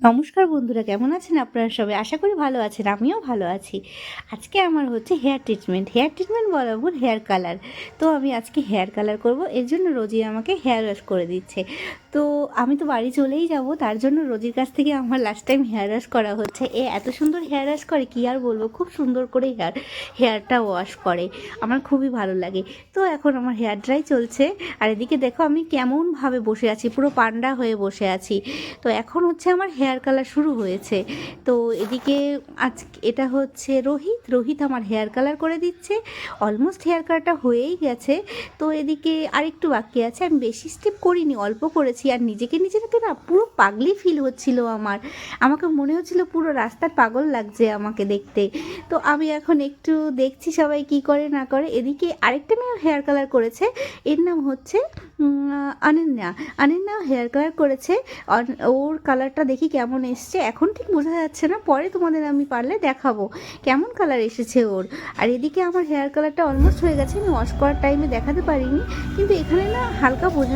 নমস্কার বন্ধুরা, কেমন আছেন আপনারা সবাই? আশা করি ভালো আছেন, আমিও ভালো আছি। আজকে আমার হচ্ছে হেয়ার ট্রিটমেন্ট বরাবর হেয়ার কালার। তো আমি আজকে হেয়ার কালার করব, এর জন্য রোজি আমাকে হেয়ার ওয়াশ করে দিচ্ছে। তো আমি তো বাড়ি চলেই যাব, তার জন্য রোজির কাছ থেকে আমার লাস্ট টাইম হেয়ার ওয়াশ করা হচ্ছে। এত সুন্দর হেয়ার ওয়াশ করে, কী আর বলবো, খুব সুন্দর করে হেয়ারটা ওয়াশ করে, আমার খুবই ভালো লাগে। তো এখন আমার হেয়ার ড্রাই চলছে, আর এদিকে দেখো আমি কেমনভাবে বসে আছি, পুরো পান্ডা হয়ে বসে আছি। তো এখন হচ্ছে আমার হেয়ার কালার শুরু হয়েছে। তো এদিকে আজ এটা হচ্ছে রোহিত আমার হেয়ার কালার করে দিচ্ছে। অলমোস্ট হেয়ার কালারটা হয়েই গেছে। তো এদিকে আরেকটু বাকি আছে, আমি বেশি স্টেপ করিনি, অল্প করেছি। আর নিজেকে না পুরো পাগলি ফিল হচ্ছিল আমাকে মনে হচ্ছিল পুরো রাস্তার পাগল লাগছে আমাকে দেখতে। তো আমি এখন একটু দেখছি সবাই কি করে না করে। এদিকে আরেকটা মেয়ে হেয়ার কালার করেছে, এর নাম হচ্ছে অনন্যা হেয়ার কালার করেছে। ওর কালারটা দেখি কেমন এসছে, এখন ঠিক বোঝা যাচ্ছে না, পরে তোমাদের আমি পারলে দেখাবো কেমন কালার এসেছে ওর। আর এদিকে আমার হেয়ার কালারটা অলমোস্ট হয়ে গেছে, আমি ওয়াশ করার টাইমে দেখাতে পারিনি, কিন্তু এখানে না হালকা বোঝা